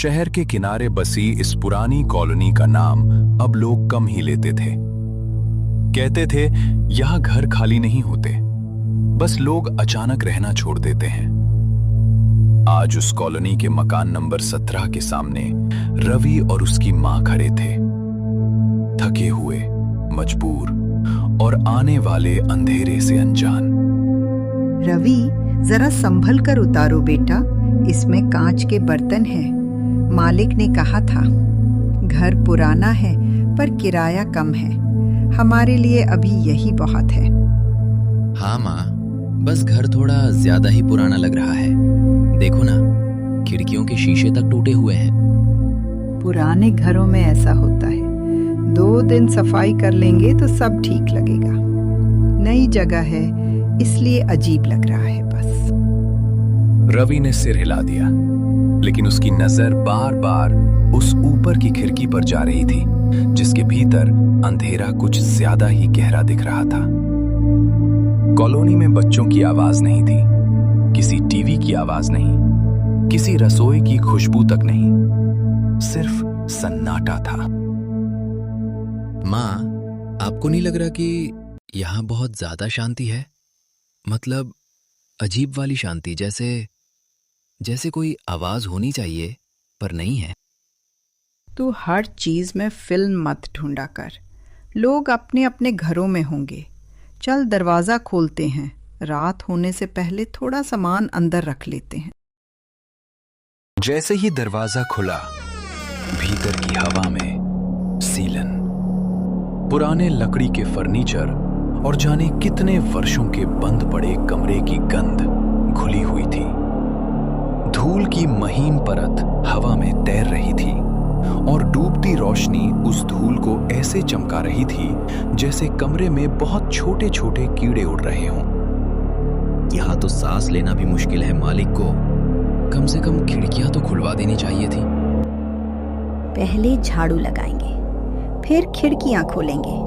शहर के किनारे बसी इस पुरानी कॉलोनी का नाम अब लोग कम ही लेते थे। कहते थे यहां घर खाली नहीं होते, बस लोग अचानक रहना छोड़ देते हैं। आज उस कॉलोनी के मकान नंबर 17 के सामने रवि और उसकी मां खड़े थे, थके हुए, मजबूर और आने वाले अंधेरे से अनजान। रवि, जरा संभल कर उतारो बेटा, इसमें कांच के बर्तन हैं। मालिक ने कहा था। घर पुराना है पर किराया कम है, हमारे लिए अभी यही बहुत है। हाँ माँ, बस घर थोड़ा ज्यादा ही पुराना लग रहा है। देखो ना, खिड़कियों के शीशे तक टूटे हुए हैं। पुराने घरों में ऐसा होता है, 2 दिन सफाई कर लेंगे तो सब ठीक लगेगा। नई जगह है इसलिए अजीब लग रहा है बस। रवि ने सिर हिला दिया, लेकिन उसकी नजर बार बार उस ऊपर की खिड़की पर जा रही थी, जिसके भीतर अंधेरा कुछ ज्यादा ही गहरा दिख रहा था। कॉलोनी में बच्चों की आवाज नहीं थी, किसी टीवी की आवाज नहीं, किसी रसोई की खुशबू तक नहीं, सिर्फ सन्नाटा था। माँ, आपको नहीं लग रहा कि यहाँ बहुत ज्यादा शांति है? मतलब अजीब वाली शांति, जैसे कोई आवाज होनी चाहिए पर नहीं है। तू हर चीज में फिल्म मत ढूंढा कर, लोग अपने अपने घरों में होंगे। चल दरवाजा खोलते हैं, रात होने से पहले थोड़ा सामान अंदर रख लेते हैं। जैसे ही दरवाजा खुला, भीतर की हवा में सीलन, पुराने लकड़ी के फर्नीचर और जाने कितने वर्षों के बंद पड़े कमरे की गंध घुली हुई थी। धूल की महीन परत हवा में तैर रही थी और डूबती रोशनी उस धूल को ऐसे चमका रही थी जैसे कमरे में बहुत छोटे छोटे कीड़े उड़ रहे हों। यहाँ तो सांस लेना भी मुश्किल है। मालिक को कम से कम खिड़कियां तो खुलवा देनी चाहिए थी। पहले झाड़ू लगाएंगे, फिर खिड़कियां खोलेंगे।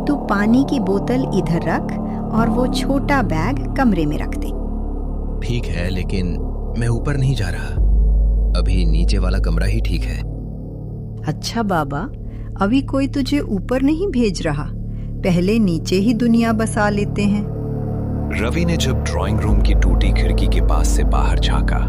तू पानी की बोतल इधर रख और वो छोटा बैग कमरे में रख दे। ठीक है, लेकिन मैं ऊपर नहीं जा रहा, अभी नीचे वाला कमरा ही ठीक है। अच्छा बाबा, अभी कोई तुझे ऊपर नहीं भेज रहा, पहले नीचे ही दुनिया बसा लेते हैं। रवि ने जब ड्राइंग रूम की टूटी खिड़की के पास से बाहर झांका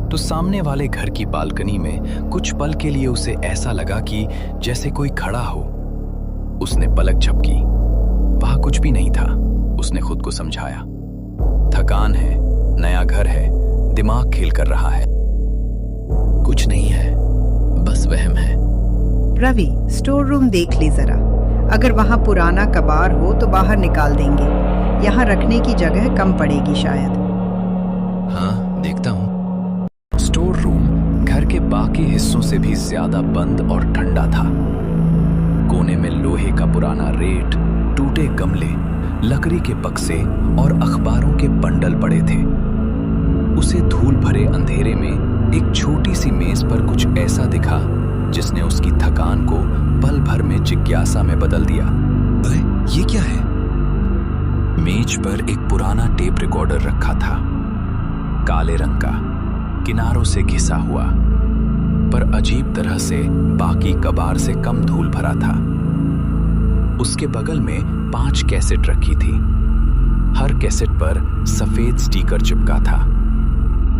तो सामने वाले घर की बालकनी में कुछ पल के लिए उसे ऐसा लगा कि जैसे कोई खड़ा हो। उसने पलक झपकी, वहां कुछ भी नहीं था। उसने खुद को समझाया, थकान है, नया घर है, दिमाग खेल कर रहा है। कुछ नहीं है, बस वहम है। रवि, स्टोर रूम देख ले जरा, अगर वहां पुराना कबाड़ हो तो बाहर निकाल देंगे, यहाँ रखने की जगह कम पड़ेगी शायद। हाँ, देखता हूँ। स्टोर रूम घर के बाकी हिस्सों से भी ज्यादा बंद और ठंडा था। कोने में लोहे का पुराना रेट, टूटे गमले, लकड़ी के बक्से और अखबारों के बंडल पड़े थे। उसे धूल भरे अंधेरे में एक छोटी सी मेज पर कुछ ऐसा दिखा जिसने उसकी थकान को पल भर में जिज्ञासा में बदल दिया। अरे, ये क्या है? मेज पर एक पुराना टेप रिकॉर्डर रखा था, काले रंग का, किनारों से घिसा हुआ, पर अजीब तरह से बाकी कबाड़ से कम धूल भरा था। उसके बगल में 5 कैसेट रखी थी। हर कैसेट पर सफेद स्टिकर चिपका था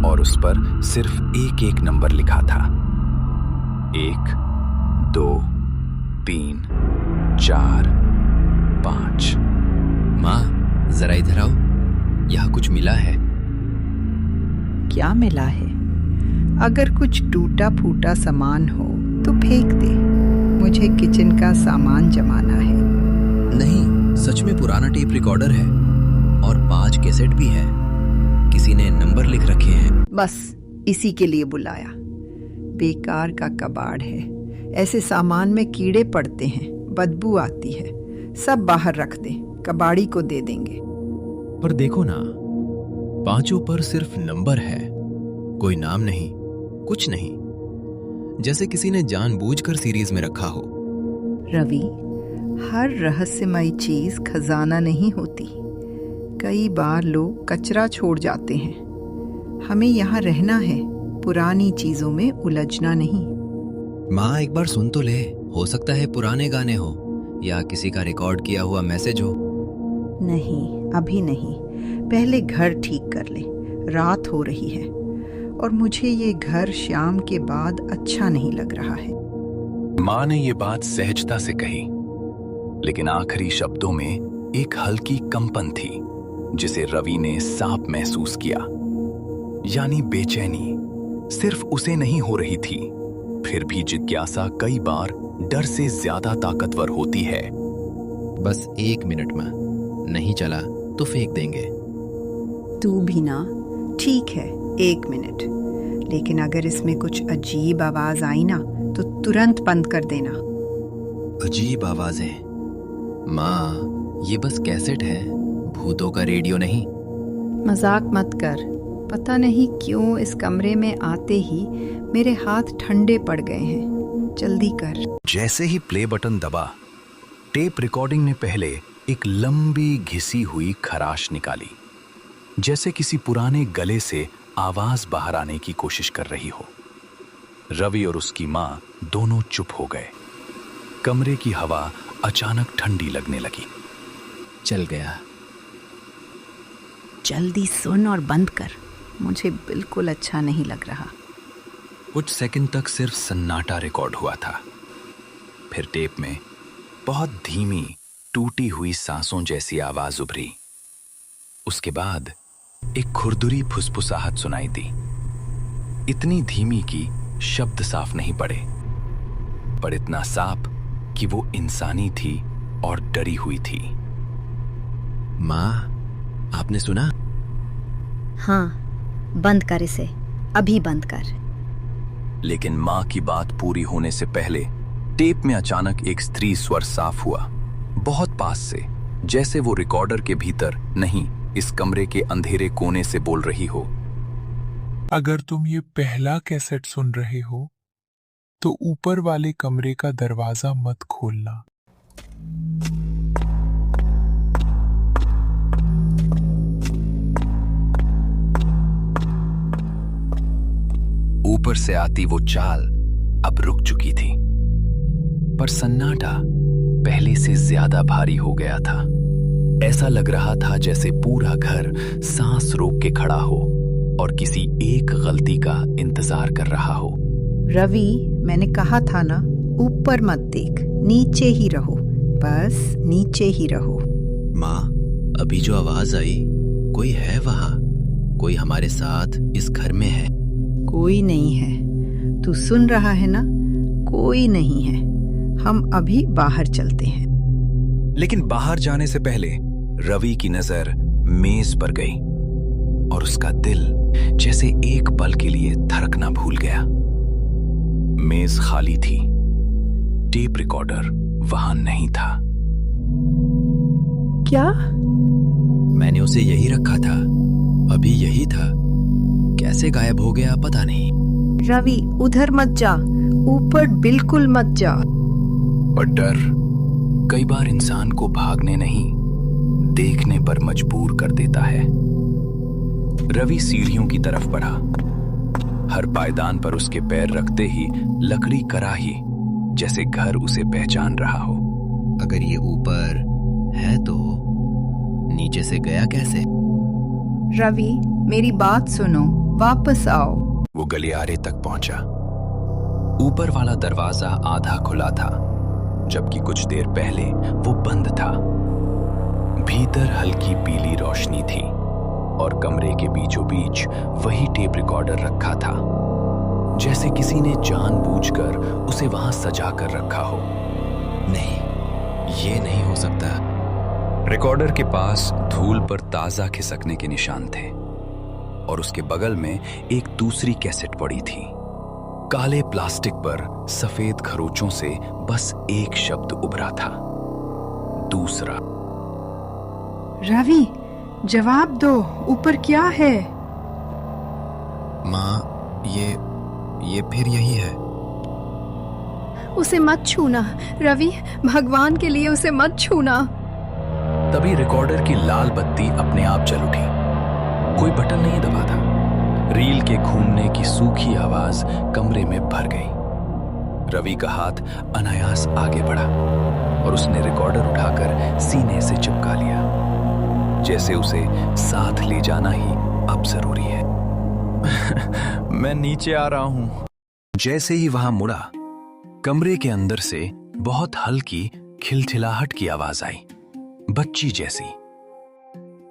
और उस पर सिर्फ एक नंबर लिखा था, 1, 2, 3, 4, 5। माँ, जरा इधर आओ, यहाँ कुछ मिला है। क्या मिला है? अगर कुछ टूटा फूटा सामान हो तो फेंक दे, मुझे किचन का सामान जमाना है। नहीं, सच में पुराना टेप रिकॉर्डर है और 5 कैसेट भी है। किसी ने नंबर लिख रखे हैं। बस इसी के लिए बुलाया। बेकार का कबाड़ है, ऐसे सामान में कीड़े पड़ते हैं, बदबू आती है। सब बाहर रख दे, कबाड़ी को दे देंगे। पर देखो ना, 5 पर सिर्फ नंबर है, कोई नाम नहीं, कुछ नहीं, जैसे किसी ने जानबूझकर सीरीज में रखा हो। रवि, हर रहस्यमयी चीज खजाना नहीं होती। कई बार लोग कचरा छोड़ जाते हैं। हमें यहाँ रहना है, पुरानी चीजों में उलझना नहीं। माँ एक बार सुन तो ले, हो सकता है पुराने गाने हो या किसी का रिकॉर्ड किया हुआ मैसेज हो। नहीं, अभी नहीं, पहले घर ठीक कर ले, रात हो रही है और मुझे ये घर शाम के बाद अच्छा नहीं लग रहा है। माँ ने ये बात सहजता से कही, लेकिन आखिरी शब्दों में एक हल्की कंपन थी जिसे रवि ने साफ महसूस किया। यानी बेचैनी सिर्फ उसे नहीं हो रही थी, फिर भी जिज्ञासा कई बार डर से ज्यादा ताकतवर होती है। बस 1 मिनट में नहीं चला तो फेंक देंगे। तू भी ना, ठीक है 1 मिनट, लेकिन अगर इसमें कुछ अजीब आवाज आई ना तो तुरंत बंद कर देना। अजीब आवाजें? माँ ये बस कैसेट है, भूतों का रेडियो नहीं। मजाक मत कर, पता नहीं क्यों इस कमरे में आते ही मेरे हाथ ठंडे पड़ गए हैं। जल्दी कर। जैसे ही प्ले बटन दबा, टेप रिकॉर्डिंग ने पहले एक लंबी घिसी हुई खराश निकाली, जैसे किसी पुराने गले से आवाज बाहर आने की कोशिश कर रही हो। रवि और उसकी माँ दोनों चुप हो गए। कमरे की हवा अचानक ठंडी लगने लगी। चल गया। जल्दी सुन और बंद कर, मुझे बिल्कुल अच्छा नहीं लग रहा। कुछ सेकंड तक सिर्फ सन्नाटा रिकॉर्ड हुआ था। फिर टेप में बहुत धीमी टूटी हुई सांसों जैसी आवाज उभरी। उसके बाद एक खुरदुरी फुसफुसाहट सुनाई दी, इतनी धीमी कि शब्द साफ नहीं पड़े, पर इतना साफ कि वो इंसानी थी और डरी हुई थी। माँ आपने सुना? हाँ, बंद कर इसे, अभी बंद कर। लेकिन माँ की बात पूरी होने से पहले टेप में अचानक एक स्त्री स्वर साफ हुआ, बहुत पास से, जैसे वो रिकॉर्डर के भीतर नहीं, इस कमरे के अंधेरे कोने से बोल रही हो। अगर तुम ये पहला कैसेट सुन रहे हो तो ऊपर वाले कमरे का दरवाजा मत खोलना। ऊपर से आती वो चाल अब रुक चुकी थी, पर सन्नाटा पहले से ज्यादा भारी हो गया था। ऐसा लग रहा था जैसे पूरा घर सांस रोक के खड़ा हो और किसी एक गलती का इंतजार कर रहा हो। रवि, मैंने कहा था ना, ऊपर मत देख, नीचे ही रहो, बस नीचे ही रहो। माँ अभी जो आवाज आई, कोई है वहां? कोई हमारे साथ इस घर में है? कोई नहीं है, तू सुन रहा है ना? कोई नहीं है। हम अभी बाहर चलते हैं। लेकिन बाहर जाने से पहले रवि की नजर मेज पर गई और उसका दिल जैसे एक पल के लिए धड़कना भूल गया। मेज खाली थी, टेप रिकॉर्डर वहां नहीं था। क्या? मैंने उसे यही रखा था, अभी यही था, कैसे गायब हो गया पता नहीं। रवि, उधर मत जा, ऊपर बिल्कुल मत जा। पर डर कई बार इंसान को भागने नहीं, देखने पर मजबूर कर देता है। रवि सीढ़ियों की तरफ बढ़ा। हर पायदान पर उसके पैर रखते ही लकड़ी कराही, जैसे घर उसे पहचान रहा हो। अगर ये ऊपर है तो नीचे से गया कैसे? रवि, मेरी बात सुनो, वापस आओ। वो गलियारे तक पहुंचा। ऊपर वाला दरवाजा आधा खुला था, जबकि कुछ देर पहले वो बंद था। भीतर हल्की पीली रोशनी थी और कमरे के बीचों बीच वही टेप रिकॉर्डर रखा था, जैसे किसी ने जानबूझकर उसे वहां सजा कर रखा हो। नहीं, ये नहीं हो सकता। रिकॉर्डर के पास धूल पर ताजा खिसकने के निशान थे और उसके बगल में एक दूसरी कैसेट पड़ी थी। काले प्लास्टिक पर सफेद खरोचों से बस एक शब्द उभरा था, दूसरा। रवि, जवाब दो, ऊपर क्या है? माँ ये फिर यही है। उसे मत छूना रवि, भगवान के लिए उसे मत छूना। तभी रिकॉर्डर की लाल बत्ती अपने आप जल उठी। कोई बटन नहीं दबा था, रील के घूमने की सूखी आवाज कमरे में भर गई। रवि का हाथ अनायास आगे बढ़ा और उसने रिकॉर्डर उठाकर सीने से चिपका लिया, जैसे उसे साथ ले जाना ही अब जरूरी है। मैं नीचे आ रहा हूं। जैसे ही वहां मुड़ा, कमरे के अंदर से बहुत हल्की खिलखिलाहट की आवाज आई, बच्ची जैसी।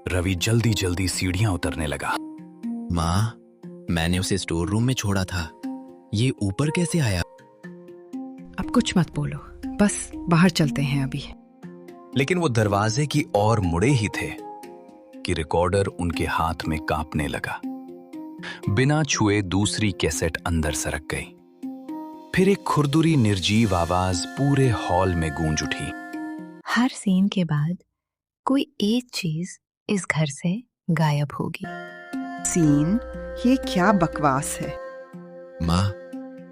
रवि जल्दी जल्दी सीढ़ियां उतरने लगा। माँ, मैंने उसे स्टोर रूम में छोड़ा था, ये ऊपर कैसे आया? अब कुछ मत बोलो, बस बाहर चलते हैं अभी। लेकिन वो दरवाजे की ओर मुड़े ही थे कि रिकॉर्डर उनके हाथ में कांपने लगा। बिना छुए दूसरी कैसेट अंदर सरक गई। फिर एक खुरदुरी निर्जीव आवाज पूरे हॉल में गूंज उठी। हर सीन के बाद कोई एक चीज इस घर से गायब होगी। सीन? ये क्या बकवास है? माँ,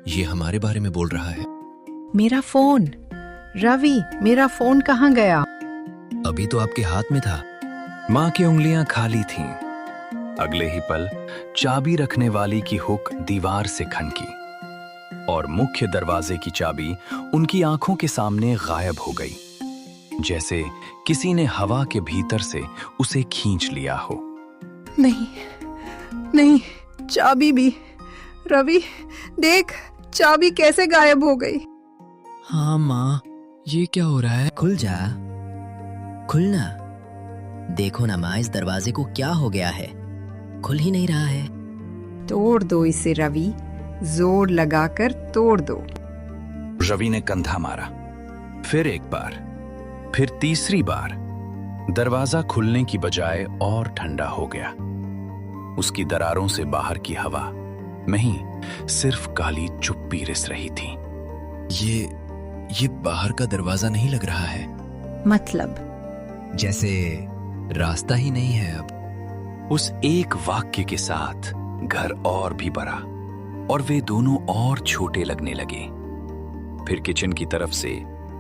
ये हमारे बारे में बोल रहा है। मेरा फोन, रवि, मेरा फोन कहाँ गया? अभी तो आपके हाथ में था। मां की उंगलियां खाली थीं। अगले ही पल चाबी रखने वाली की हुक दीवार से खनकी और मुख्य दरवाजे की चाबी उनकी आंखों के सामने गायब हो गई, जैसे किसी ने हवा के भीतर से उसे खींच लिया हो। नहीं, नहीं, चाबी भी। रवि, देख, चाबी कैसे गायब हो गई। हाँ माँ, ये क्या हो रहा है? खुल जा, खुलना। देखो ना माँ, इस दरवाजे को क्या हो गया है, खुल ही नहीं रहा है। तोड़ दो इसे रवि, जोर लगाकर तोड़ दो। रवि ने कंधा मारा, फिर एक बार, फिर तीसरी बार। दरवाजा खुलने की बजाय और ठंडा हो गया। उसकी दरारों से बाहर की हवा में ही सिर्फ काली चुप्पी रिस रही थी। ये बाहर का दरवाजा नहीं लग रहा है। मतलब? जैसे रास्ता ही नहीं है अब। उस एक वाक्य के साथ घर और भी बढ़ा और वे दोनों और छोटे लगने लगे। फिर किचन की तरफ से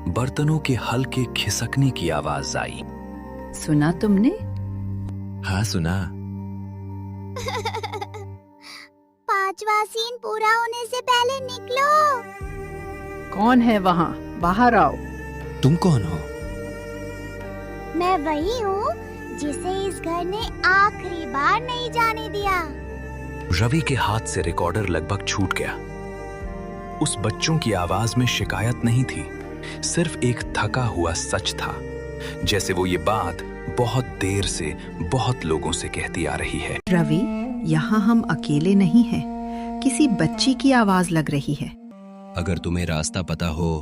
बर्तनों के हल्के खिसकने की आवाज आई। सुना तुमने? हाँ सुना। 5वां सीन पूरा होने से पहले निकलो। कौन है वहाँ? बाहर आओ। तुम कौन हो? मैं वही हूँ जिसे इस घर ने आखिरी बार नहीं जाने दिया। रवि के हाथ से रिकॉर्डर लगभग छूट गया। उस बच्चों की आवाज में शिकायत नहीं थी, सिर्फ एक थका हुआ सच था, जैसे वो ये बात बहुत देर से बहुत लोगों से कहती आ रही है। रवि, यहाँ हम अकेले नहीं हैं, किसी बच्ची की आवाज लग रही है। अगर तुम्हें रास्ता पता हो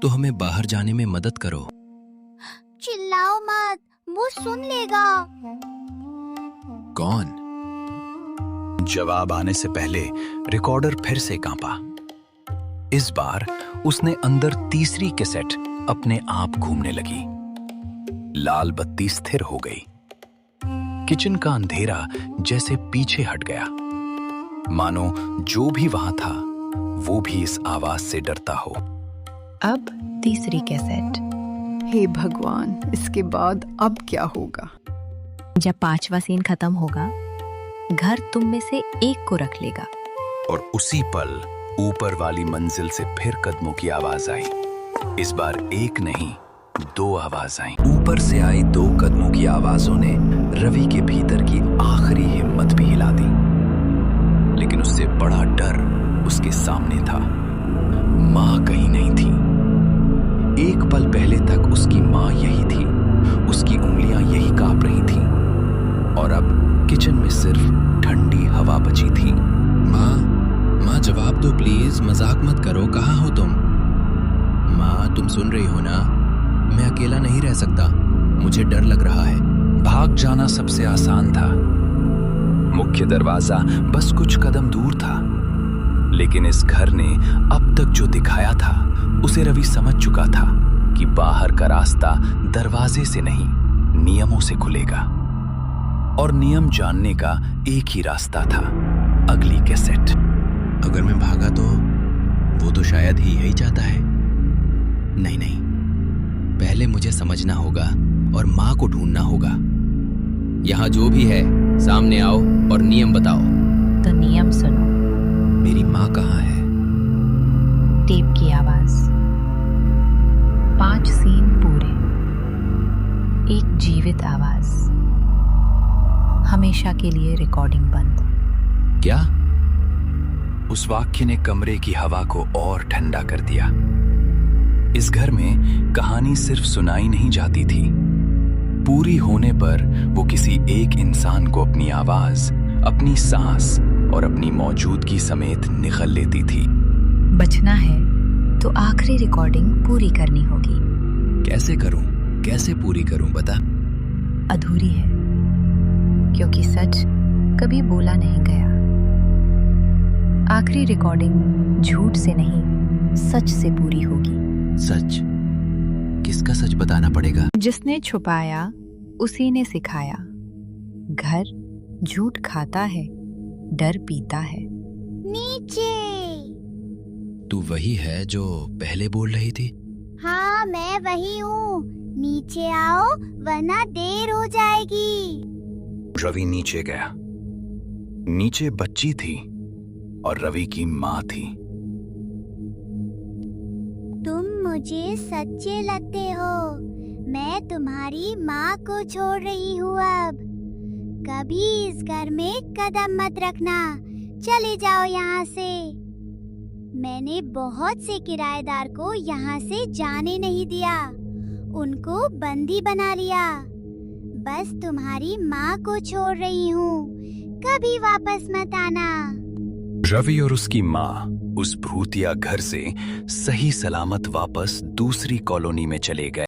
तो हमें बाहर जाने में मदद करो। चिल्लाओ मत, वो सुन लेगा। कौन? जवाब आने से पहले रिकॉर्डर फिर से कांपा। इस बार उसने अंदर तीसरी कैसेट अपने आप घूमने लगी। लाल बत्ती स्थिर हो गई। किचन का अंधेरा जैसे पीछे हट गया, मानो जो भी वहां था वो भी इस आवाज से डरता हो। अब तीसरी कैसेट। हे भगवान, इसके बाद अब क्या होगा? जब 5वां सीन खत्म होगा, घर तुम में से एक को रख लेगा। और उसी पल ऊपर वाली मंजिल से फिर कदमों की आवाज आई। इस बार एक नहीं, 2 आवाज आई। ऊपर से आई 2 कदमों की आवाजों ने रवि के भीतर की आखिरी हिम्मत भी हिला दी। लेकिन उससे बड़ा डर उसके सामने था। मां कहीं नहीं थी। एक पल पहले तक उसकी मां यही थी, उसकी उंगलियां यही कांप रही थीं, और अब किचन में सिर्फ ठंडी हवा बची थी। माँ, जवाब दो प्लीज, मजाक मत करो, कहाँ हो तुम? माँ, तुम सुन रही हो ना? मैं अकेला नहीं रह सकता, मुझे डर लग रहा है। भाग जाना सबसे आसान था। मुख्य दरवाजा बस कुछ कदम दूर था, लेकिन इस घर ने अब तक जो दिखाया था उसे रवि समझ चुका था कि बाहर का रास्ता दरवाजे से नहीं, नियमों से खुलेगा। और नियम जानने का एक ही रास्ता था, अगली कैसेट। अगर मैं भागा तो वो तो शायद ही यही चाहता है। नहीं, पहले मुझे समझना होगा और माँ को ढूंढना होगा। यहाँ जो भी है सामने आओ और नियम बताओ। तो नियम सुनो। मेरी माँ कहाँ है? टेप की आवाज, 5 सीन पूरे, एक जीवित आवाज, हमेशा के लिए रिकॉर्डिंग बंद। क्या? उस वाक्य ने कमरे की हवा को और ठंडा कर दिया। इस घर में कहानी सिर्फ सुनाई नहीं जाती थी, पूरी होने पर वो किसी एक इंसान को अपनी आवाज, अपनी सांस और अपनी मौजूदगी समेत निगल लेती थी। बचना है तो आखिरी रिकॉर्डिंग पूरी करनी होगी। कैसे करूं? कैसे पूरी करूं बता? अधूरी है, क्योंकि सच कभी बोला नहीं गया। आखिरी रिकॉर्डिंग झूठ से नहीं, सच से पूरी होगी। सच? किसका सच बताना पड़ेगा? जिसने छुपाया उसी ने सिखाया। घर झूठ खाता है, डर पीता है। नीचे। तू वही है जो पहले बोल रही थी? हाँ, मैं वही हूँ। नीचे आओ वरना देर हो जाएगी। रवि नीचे गया। नीचे बच्ची थी और रवि की माँ थी। तुम मुझे सच्चे लगते हो। मैं तुम्हारी माँ को छोड़ रही हूँ अब। कभी इस घर में कदम मत रखना। चले जाओ यहाँ से। मैंने बहुत से किराएदार को यहाँ से जाने नहीं दिया, उनको बंदी बना लिया। बस तुम्हारी माँ को छोड़ रही हूँ, कभी वापस मत आना। रवि और उसकी माँ उस भूतिया घर से सही सलामत वापस दूसरी कॉलोनी में चले गए।